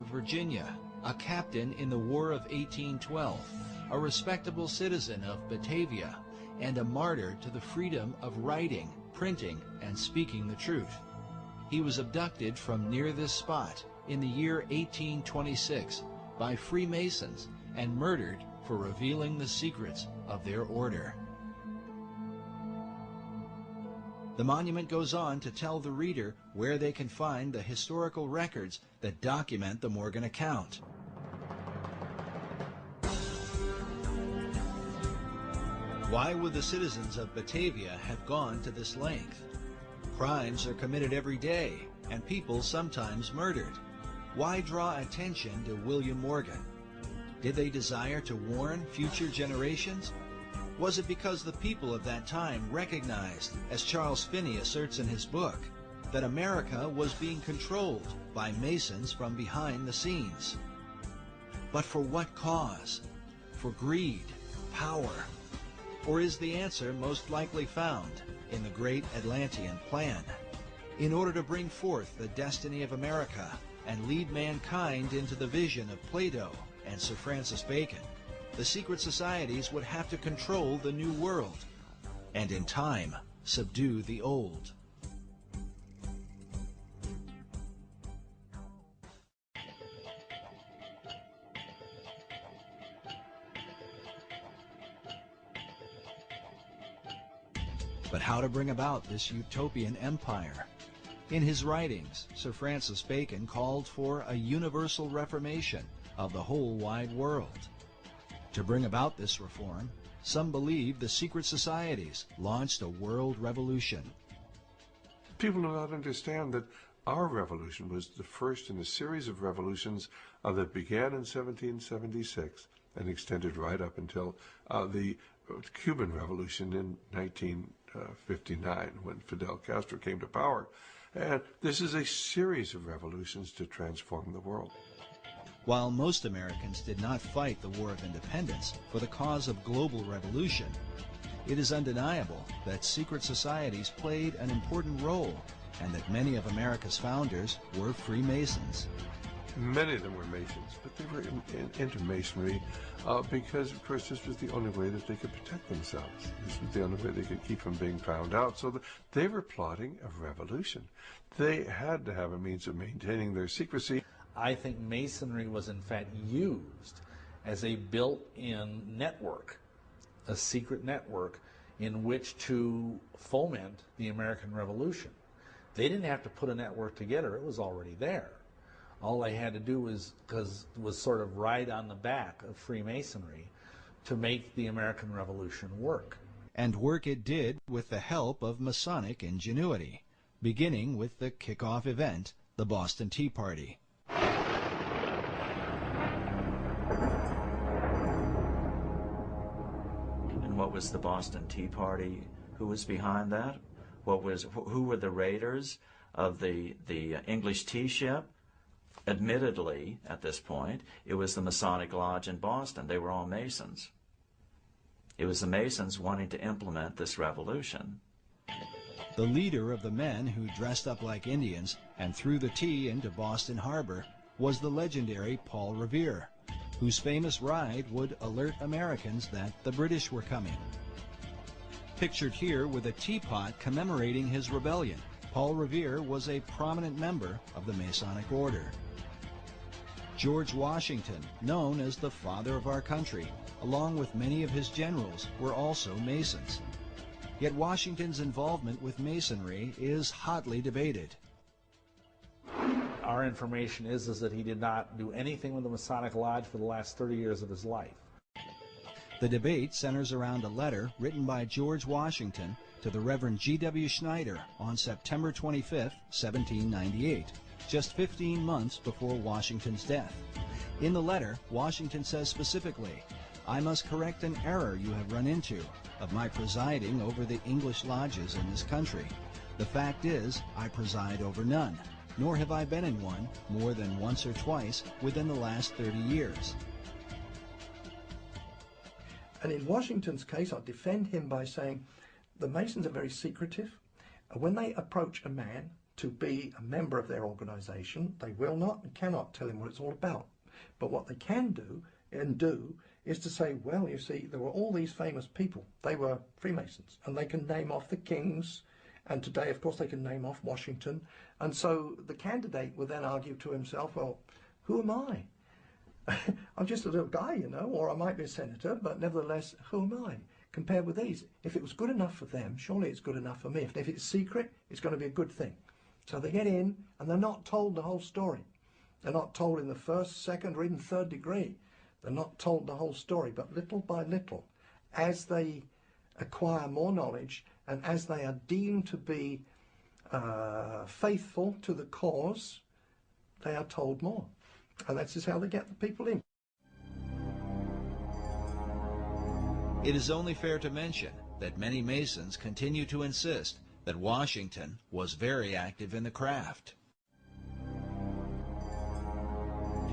Virginia, a captain in the War of 1812, a respectable citizen of Batavia, and a martyr to the freedom of writing, printing, and speaking the truth. He was abducted from near this spot in the year 1826 by Freemasons and murdered for revealing the secrets of their order. The monument goes on to tell the reader where they can find the historical records that document the Morgan account. Why would the citizens of Batavia have gone to this length? Crimes are committed every day, and people sometimes murdered. Why draw attention to William Morgan? Did they desire to warn future generations? Was it because the people of that time recognized, as Charles Finney asserts in his book, that America was being controlled by Masons from behind the scenes? But for what cause? For greed, power? Or is the answer most likely found in the great Atlantean plan? In order to bring forth the destiny of America and lead mankind into the vision of Plato and Sir Francis Bacon, the secret societies would have to control the new world, and in time, subdue the old. But how to bring about this utopian empire? In his writings, Sir Francis Bacon called for a universal reformation of the whole wide world. To bring about this reform, some believe the secret societies launched a world revolution. People do not understand that our revolution was the first in a series of revolutions that began in 1776 and extended right up until the Cuban Revolution in 1959, when Fidel Castro came to power. And this is a series of revolutions to transform the world. While most Americans did not fight the War of Independence for the cause of global revolution, it is undeniable that secret societies played an important role and that many of America's founders were Freemasons. Many of them were Masons, but they were into Masonry because, of course, this was the only way that they could protect themselves. This was the only way they could keep from being found out. So they were plotting a revolution. They had to have a means of maintaining their secrecy. I think Masonry was in fact used as a built-in network, a secret network in which to foment the American Revolution. They didn't have to put a network together, it was already there. All they had to do was sort of ride on the back of Freemasonry to make the American Revolution work. And work it did with the help of Masonic ingenuity, beginning with the kickoff event, the Boston Tea Party. And what was the Boston Tea Party? Who was behind that? Who were the raiders of the English tea ship? Admittedly, at this point, it was the Masonic Lodge in Boston. They were all Masons. It was the Masons wanting to implement this revolution. The leader of the men who dressed up like Indians and threw the tea into Boston Harbor was the legendary Paul Revere, whose famous ride would alert Americans that the British were coming. Pictured here with a teapot commemorating his rebellion, Paul Revere was a prominent member of the Masonic Order. George Washington, known as the father of our country, along with many of his generals, were also Masons. Yet Washington's involvement with Masonry is hotly debated. Our information is that he did not do anything with the Masonic Lodge for the last 30 years of his life. The debate centers around a letter written by George Washington to the Reverend G.W. Schneider on September 25, 1798, just 15 months before Washington's death. In the letter, Washington says specifically, "I must correct an error you have run into of my presiding over the English lodges in this country. The fact is, I preside over none, nor have I been in one more than once or twice within the last 30 years." And in Washington's case, I defend him by saying the Masons are very secretive. When they approach a man, to be a member of their organization. They will not and cannot tell him what it's all about. But what they can do is to say, well, you see, there were all these famous people. They were Freemasons, and they can name off the kings, and today, of course, they can name off Washington. And so the candidate would then argue to himself, well, who am I? I'm just a little guy, you know, or I might be a senator, but nevertheless, who am I compared with these? If it was good enough for them, surely it's good enough for me. If it's secret, it's going to be a good thing. So they get in, and they're not told the whole story. They're not told in the first, second, or even third degree. They're not told the whole story, but little by little, as they acquire more knowledge, and as they are deemed to be faithful to the cause, they are told more. And that's just how they get the people in. It is only fair to mention that many Masons continue to insist that Washington was very active in the craft.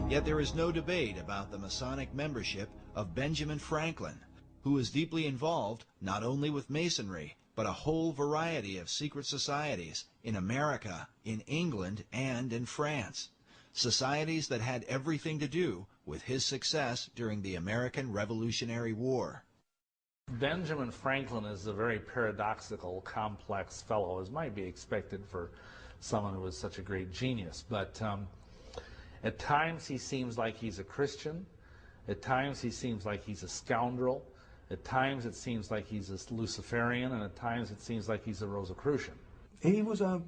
Yet there is no debate about the Masonic membership of Benjamin Franklin, who was deeply involved not only with Masonry, but a whole variety of secret societies in America, in England, and in France. Societies that had everything to do with his success during the American Revolutionary War. Benjamin Franklin is a very paradoxical, complex fellow, as might be expected for someone who was such a great genius. But at times he seems like he's a Christian. At times he seems like he's a scoundrel. At times it seems like he's a Luciferian, and at times it seems like he's a Rosicrucian. He was a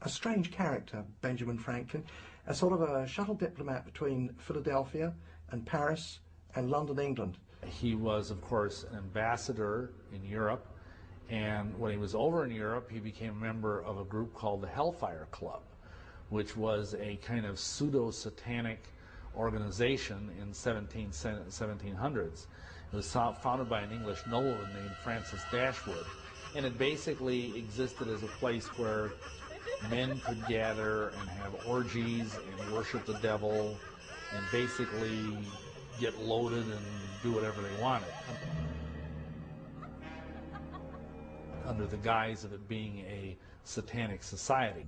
strange character, Benjamin Franklin, a sort of a shuttle diplomat between Philadelphia and Paris and London, England. He was, of course, an ambassador in Europe, and when he was over in Europe, he became a member of a group called the Hellfire Club, which was a kind of pseudo-satanic organization in 1700s. It was founded by an English nobleman named Francis Dashwood, and it basically existed as a place where men could gather and have orgies and worship the devil and basically get loaded and do whatever they wanted, under the guise of it being a satanic society.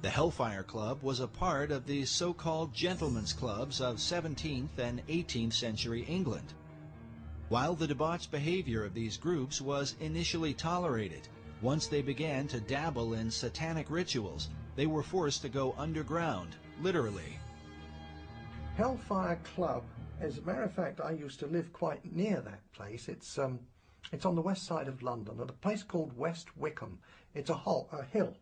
The Hellfire Club was a part of the so-called gentlemen's clubs of 17th and 18th century England. While the debauched behavior of these groups was initially tolerated, once they began to dabble in satanic rituals, they were forced to go underground, literally. Hellfire Club, as a matter of fact, I used to live quite near that place. It's on the west side of London, at a place called West Wickham. It's a hill.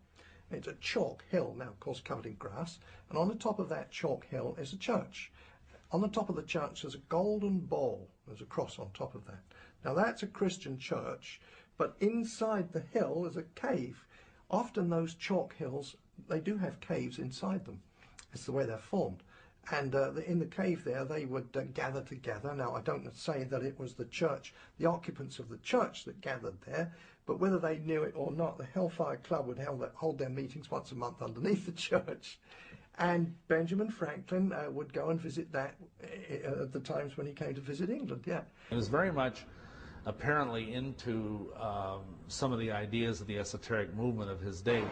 It's a chalk hill, now of course covered in grass, and on the top of that chalk hill is a church. On the top of the church there's a golden ball. There's a cross on top of that. Now that's a Christian church, but inside the hill is a cave. Often those chalk hills, they do have caves inside them. It's the way they're formed. And in the cave there, they would gather together. Now, I don't say that it was the church, the occupants of the church that gathered there, but whether they knew it or not, the Hellfire Club would hold their meetings once a month underneath the church. And Benjamin Franklin would go and visit that at the times when he came to visit England, yeah. He was very much apparently into some of the ideas of the esoteric movement of his day.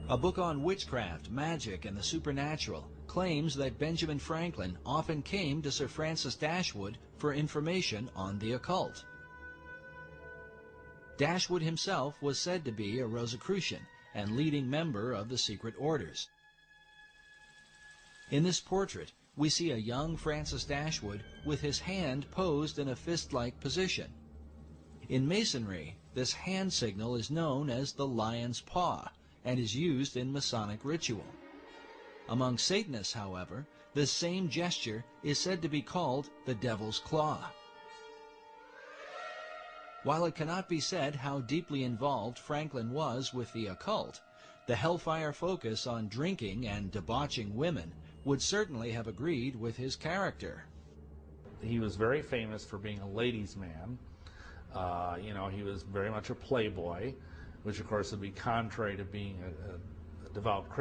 A book on witchcraft, magic, and the supernatural claims that Benjamin Franklin often came to Sir Francis Dashwood for information on the occult. Dashwood himself was said to be a Rosicrucian and leading member of the secret orders. In this portrait, we see a young Francis Dashwood with his hand posed in a fist-like position. In Masonry, this hand signal is known as the lion's paw and is used in Masonic ritual. Among Satanists, however, this same gesture is said to be called the devil's claw. While it cannot be said how deeply involved Franklin was with the occult, the Hellfire focus on drinking and debauching women would certainly have agreed with his character. He was very famous for being a ladies' man. He was very much a playboy, which of course would be contrary to being a devout Christian.